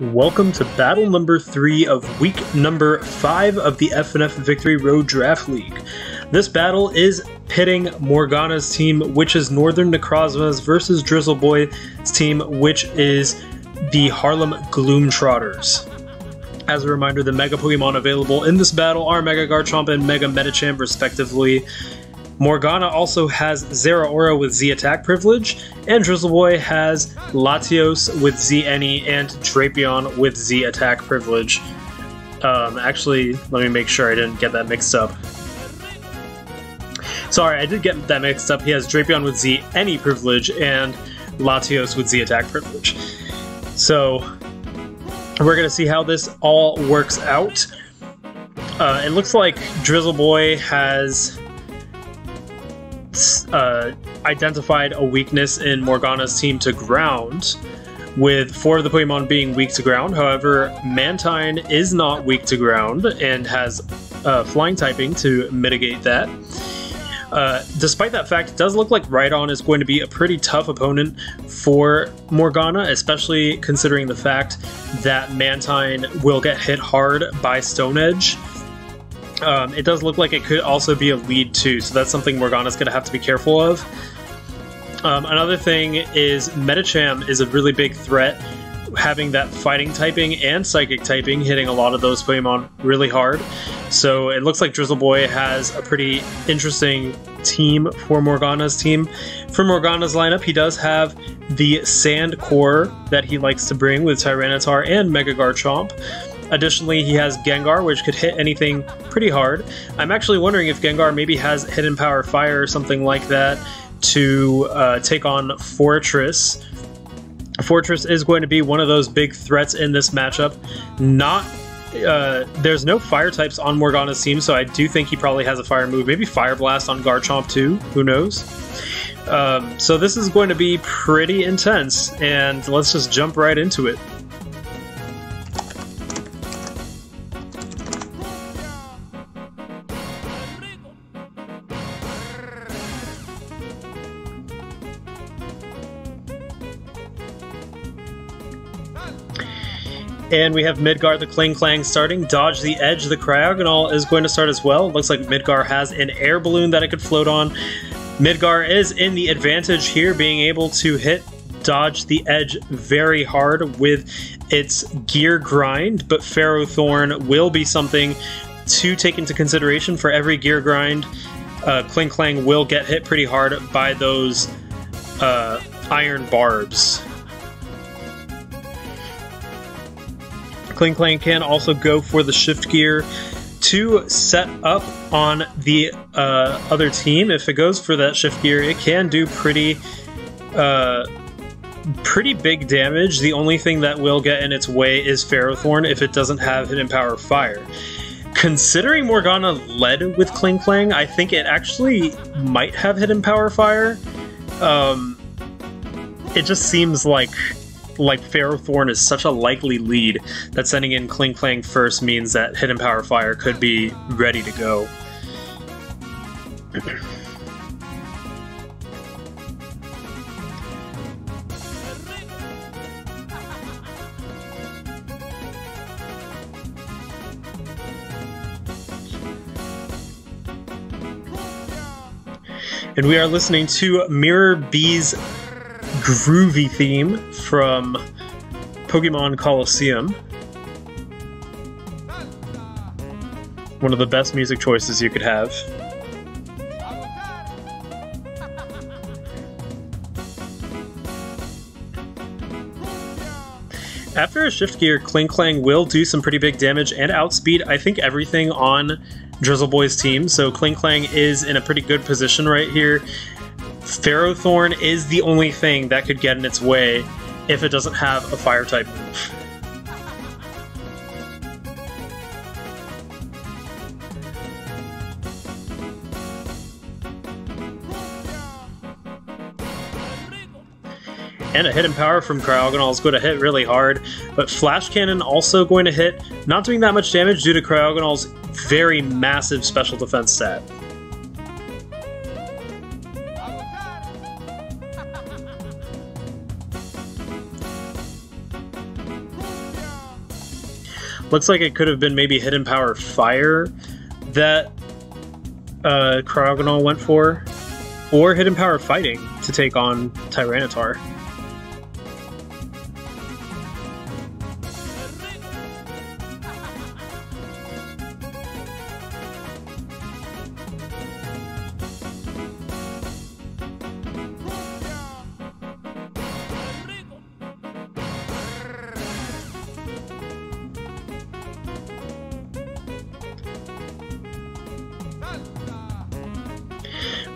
Welcome to battle number 3 of week number 5 of the FnF Victory Road Draft League. This battle is pitting Morgana's team, which is Northern Necrozmas, versus Drizzleboy's team, which is the Harlem Gloomtrotters. As a reminder, the Mega Pokemon available in this battle are Mega Garchomp and Mega Medicham, respectively. Morgana also has Zeraora with Z attack privilege, and Drizzleboy has Latios with Z any and Drapion with Z attack privilege. Actually, let me make sure I didn't get that mixed up. Sorry, I did get that mixed up. He has Drapion with Z any privilege and Latios with Z attack privilege. So we're going to see how this all works out. It looks like Drizzleboy has identified a weakness in Morgana's team to ground, with 4 of the Pokemon being weak to ground. However, Mantine is not weak to ground and has flying typing to mitigate that. Despite that fact, it does look like Rhydon is going to be a pretty tough opponent for Morgana, especially considering the fact that Mantine will get hit hard by Stone Edge. It does look like it could also be a lead too, so that's something Morgana's going to have to be careful of. Another thing is Medicham is a really big threat, having that fighting typing and psychic typing hitting a lot of those Pokemon really hard. So it looks like Drizzleboy has a pretty interesting team for Morgana's team. For Morgana's lineup, he does have the Sand Core that he likes to bring with Tyranitar and Mega Garchomp. Additionally, he has Gengar, which could hit anything pretty hard. I'm actually wondering if Gengar maybe has Hidden Power Fire or something like that to take on Fortress. Fortress is going to be one of those big threats in this matchup. There's no fire types on Morgana's team, so I do think he probably has a fire move. Maybe Fire Blast on Garchomp too, who knows? So this is going to be pretty intense, and let's just jump right into it. And we have Midgar the Klinklang starting. Dodge the Edge the Cryogonal is going to start as well. Looks like Midgar has an air balloon that it could float on. Midgar is in the advantage here, being able to hit Dodge the Edge very hard with its Gear Grind, but Ferrothorn will be something to take into consideration. For every Gear Grind, Klinklang will get hit pretty hard by those Iron Barbs. Klinklang can also go for the Shift Gear to set up on the other team. If it goes for that Shift Gear, it can do pretty big damage. The only thing that will get in its way is Ferrothorn if it doesn't have Hidden Power Fire. Considering Morgana led with Klinklang, I think it actually might have Hidden Power Fire. It just seems like Ferrothorn is such a likely lead that sending in Klinklang first means that Hidden Power Fire could be ready to go. And we are listening to Mirror B's groovy theme from Pokemon Colosseum. One of the best music choices you could have. After a Shift Gear, Klinklang will do some pretty big damage and outspeed, I think, everything on Drizzleboy's team, so Klinklang is in a pretty good position right here. Ferrothorn is the only thing that could get in its way if it doesn't have a Fire-type move. And a Hidden Power from Cryogonal is going to hit really hard, but Flash Cannon also going to hit, not doing that much damage due to Cryogonal's very massive special defense stat. Looks like it could have been maybe Hidden Power Fire that Cryogonal went for, or Hidden Power Fighting to take on Tyranitar.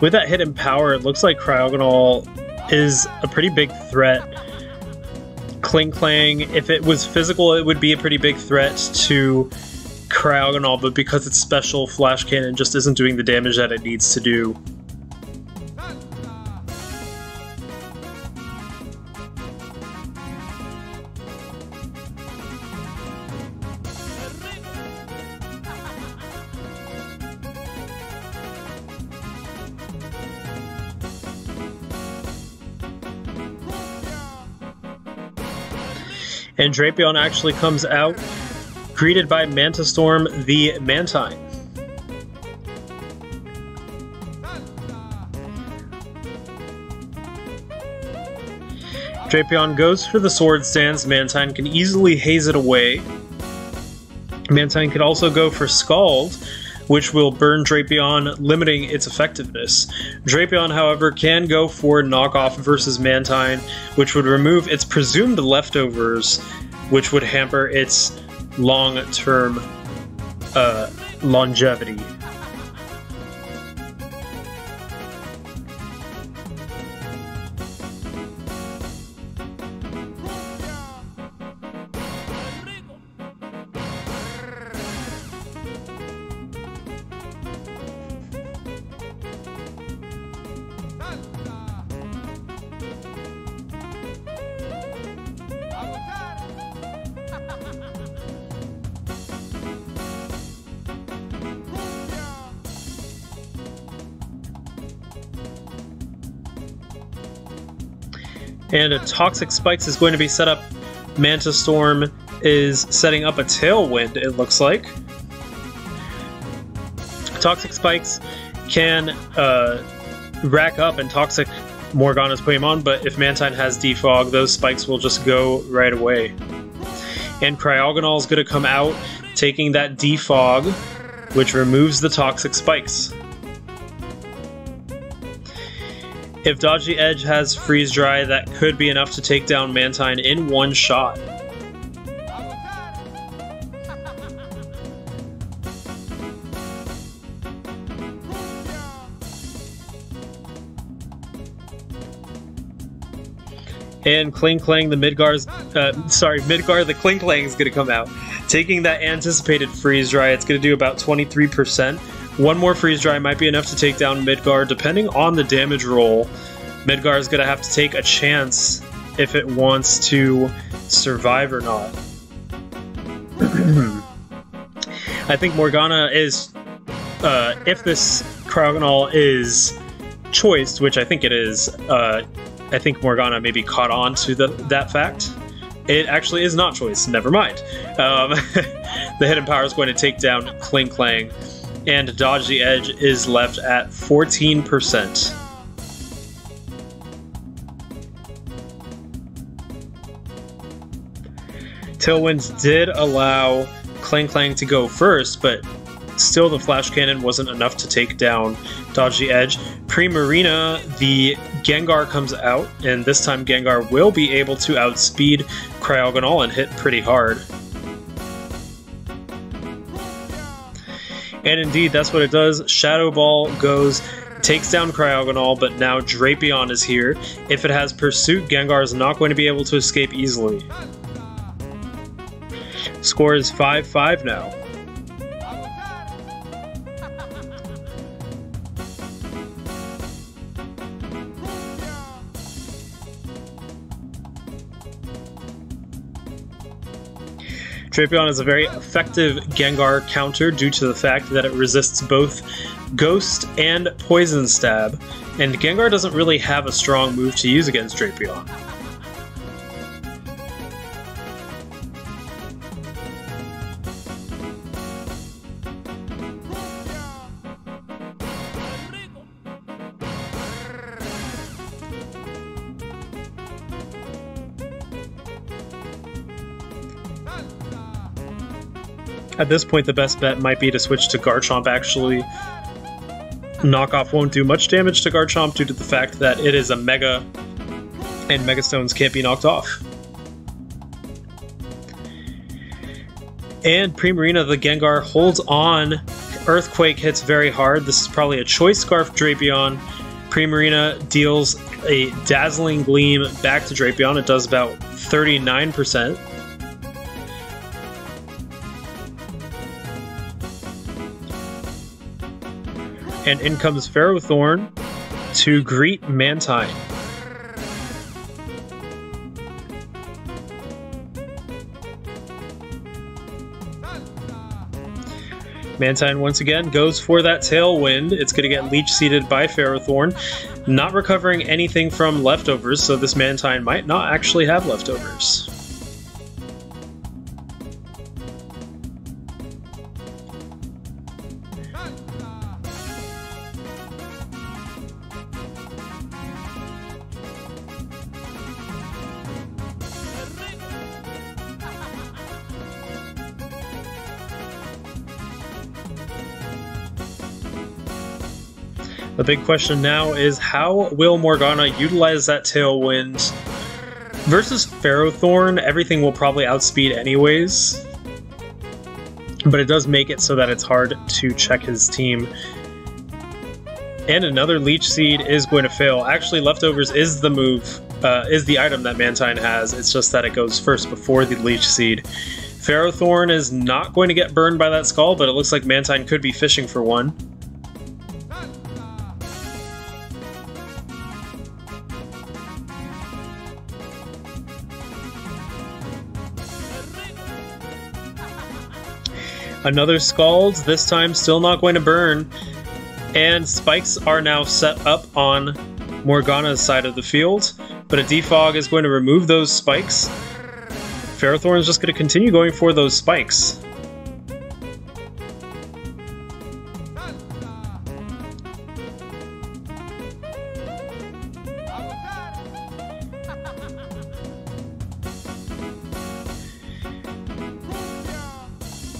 With that hidden power, it looks like Cryogonal is a pretty big threat. Kling Klang, if it was physical, it would be a pretty big threat to Cryogonal, but because it's special, Flash Cannon just isn't doing the damage that it needs to do. And Drapion actually comes out, greeted by Mantistorm the Mantine. Drapion goes for the Swords Dance. Mantine can easily haze it away. Mantine could also go for Scald, which will burn Drapion, limiting its effectiveness. Drapion, however, can go for Knockoff versus Mantine, which would remove its presumed leftovers, which would hamper its long-term longevity. And a Toxic Spikes is going to be set up. Mantistorm is setting up a Tailwind, it looks like. Toxic Spikes can rack up and Toxic Morgana's Pokemon, but if Mantine has Defog, those spikes will just go right away. And Cryogonal is going to come out, taking that Defog, which removes the Toxic Spikes. If Dodgy Edge has Freeze Dry, that could be enough to take down Mantine in one shot. And Kling Klang the Midgar the Kling Klang is going to come out. Taking that anticipated Freeze Dry, it's going to do about 23%. One more Freeze Dry might be enough to take down Midgar, depending on the damage roll. Midgar is going to have to take a chance if it wants to survive or not. I think Morgana is, if this Cryogonal is choiced, which I think it is, I think Morgana maybe caught on to that fact. It actually is not choiced, never mind. The Hidden Power is going to take down Kling Klang, and Dodge the Edge is left at 14%. Tailwind did allow Kling Klang to go first, but still the Flash Cannon wasn't enough to take down Dodge the Edge. Pre-Marina, the Gengar comes out, and this time Gengar will be able to outspeed Cryogonal and hit pretty hard. And indeed, that's what it does. Shadow Ball goes, takes down Cryogonal, but now Drapion is here. If it has Pursuit, Gengar is not going to be able to escape easily. Score is 5-5 now. Drapion is a very effective Gengar counter due to the fact that it resists both Ghost and Poison Stab, and Gengar doesn't really have a strong move to use against Drapion. At this point, the best bet might be to switch to Garchomp, actually. Knockoff won't do much damage to Garchomp due to the fact that it is a Mega, and Mega Stones can't be knocked off. And Primarina, the Gengar, holds on. Earthquake hits very hard. This is probably a Choice Scarf Drapion. Primarina deals a Dazzling Gleam back to Drapion. It does about 39%. And in comes Ferrothorn to greet Mantine. Mantine once again goes for that Tailwind. It's going to get Leech Seeded by Ferrothorn, not recovering anything from leftovers, so this Mantine might not actually have leftovers. The big question now is, how will Morgana utilize that Tailwind? Versus Ferrothorn, everything will probably outspeed anyways, but it does make it so that it's hard to check his team. And another Leech Seed is going to fail. Actually, Leftovers is the move, is the item that Mantine has. It's just that it goes first before the Leech Seed. Ferrothorn is not going to get burned by that Skull, but it looks like Mantine could be fishing for one. Another Scald, this time still not going to burn, and spikes are now set up on Morgana's side of the field, but a Defog is going to remove those spikes. Ferrothorn is just going to continue going for those spikes.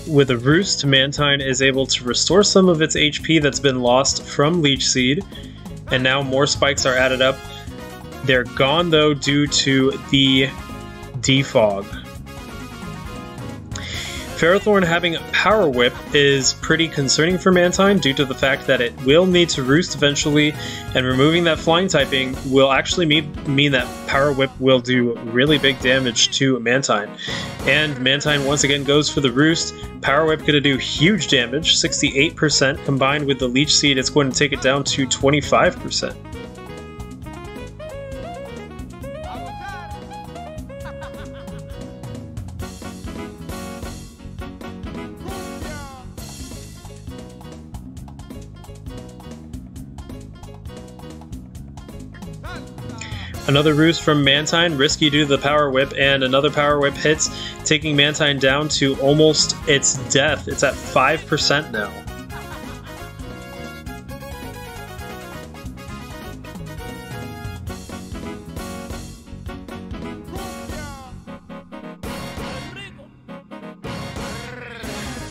With a Roost, Mantine is able to restore some of its HP that's been lost from Leech Seed, and now more spikes are added up. They're gone though due to the Defog. Ferrothorn having Power Whip is pretty concerning for Mantine due to the fact that it will need to Roost eventually, and removing that Flying typing will actually mean that Power Whip will do really big damage to Mantine. And Mantine once again goes for the Roost. Power Whip going to do huge damage, 68%, combined with the Leech Seed, it's going to take it down to 25%. Another Roost from Mantine, risky due to the Power Whip, and another Power Whip hits, taking Mantine down to almost its death. It's at 5% now.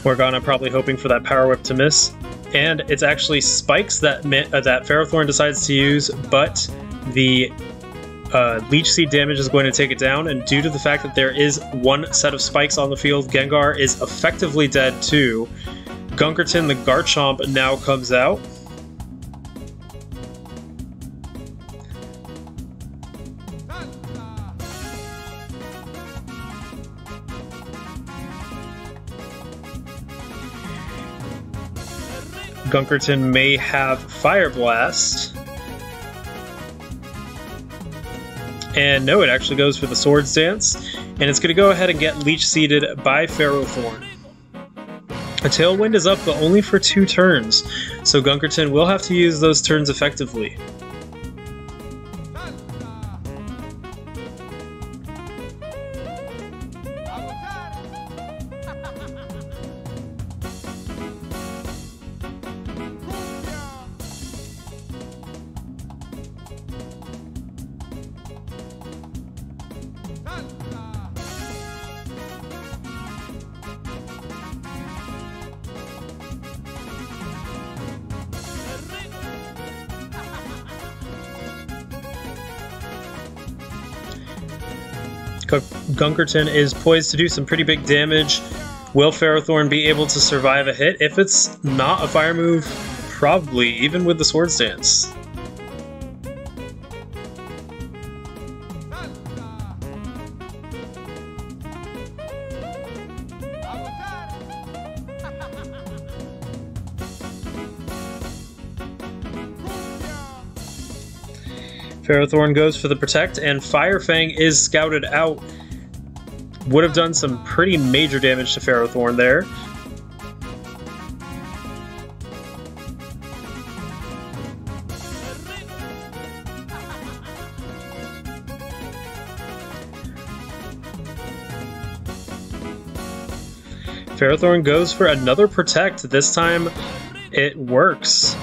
Morgana probably hoping for that Power Whip to miss, and it's actually spikes that Ferrothorn decides to use, but the Leech Seed damage is going to take it down, and due to the fact that there is one set of spikes on the field, Gengar is effectively dead too. Gunkerton, the Garchomp, now comes out. Gunkerton may have Fire Blast. And no, it actually goes for the Swords Dance, and it's going to go ahead and get Leech Seeded by Ferrothorn. A Tailwind is up, but only for 2 turns, so Gunkerton will have to use those turns effectively. Gunkerton is poised to do some pretty big damage. Will Ferrothorn be able to survive a hit? If it's not a fire move, probably, even with the Swords Dance. Ferrothorn goes for the Protect, and Fire Fang is scouted out. Would have done some pretty major damage to Ferrothorn there. Ferrothorn goes for another Protect. This time it works.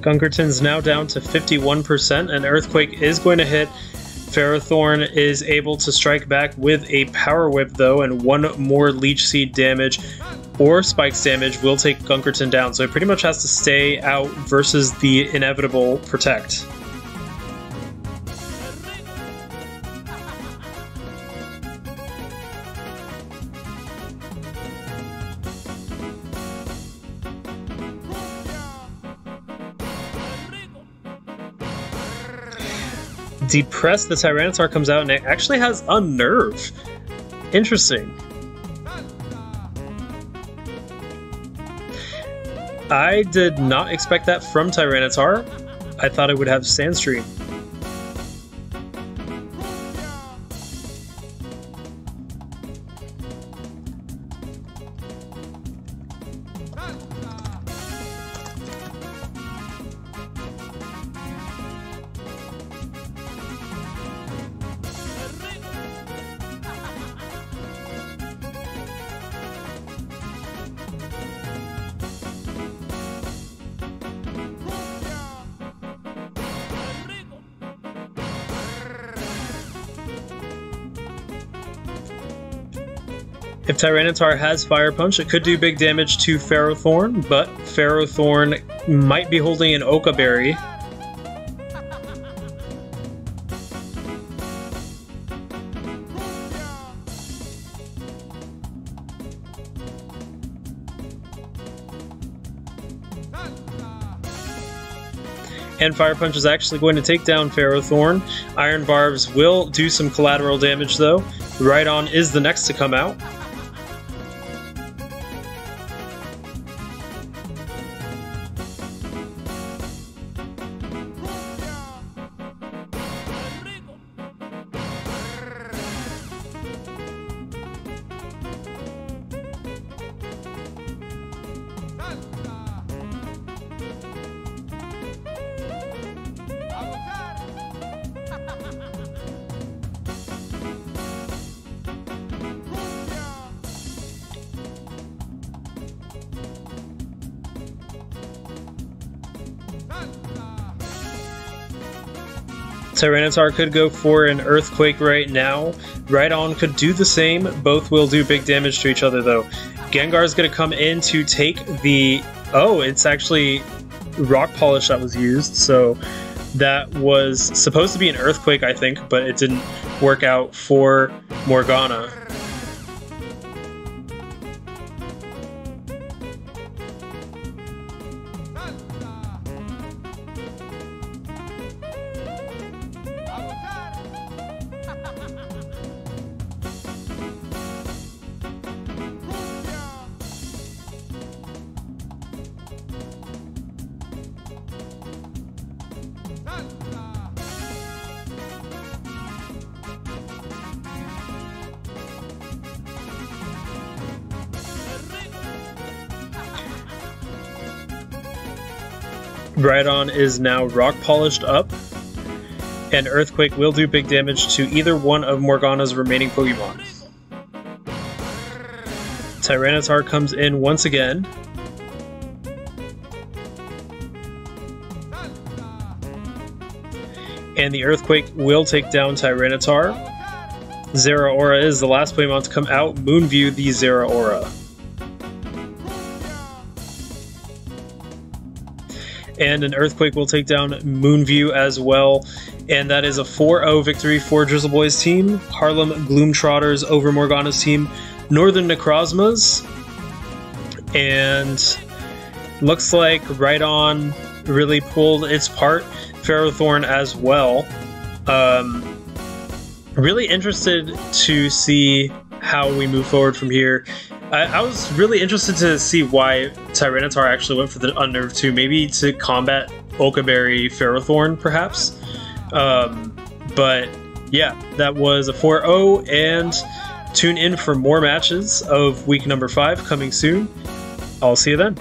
Gunkerton's now down to 51%, and Earthquake is going to hit. Ferrothorn is able to strike back with a Power Whip, though, and one more Leech Seed damage or Spikes damage will take Gunkerton down, so it pretty much has to stay out versus the inevitable Protect. Depress, the Tyranitar comes out and it actually has Unnerve. Interesting. I did not expect that from Tyranitar. I thought it would have Sandstream. If Tyranitar has Fire Punch, it could do big damage to Ferrothorn, but Ferrothorn might be holding an Oka Berry. And Fire Punch is actually going to take down Ferrothorn. Iron Barbs will do some collateral damage though. Rhydon is the next to come out. Tyranitar could go for an Earthquake right now. Rhydon could do the same. Both will do big damage to each other, though. Gengar's going to come in to take the... Oh, it's actually Rock Polish that was used, so that was supposed to be an Earthquake, I think, but it didn't work out for Morgana. Rhydon is now Rock Polished up, and Earthquake will do big damage to either one of Morgana's remaining Pokemon. Tyranitar comes in once again. And the Earthquake will take down Tyranitar. Zeraora is the last Pokemon to come out. Moonview the Zeraora. And an Earthquake will take down Moonview as well. And that is a 4-0 victory for Drizzle Boys team. Harlem Gloomtrotters over Morgana's team. Northern Necrozmas. And looks like Right On really pulled its part. Ferrothorn as well. Really interested to see how we move forward from here. I was really interested to see why Tyranitar actually went for the Unnerve too. Maybe to combat Okaberry Ferrothorn, perhaps. But yeah, that was a 4-0, and tune in for more matches of week number 5 coming soon. I'll see you then.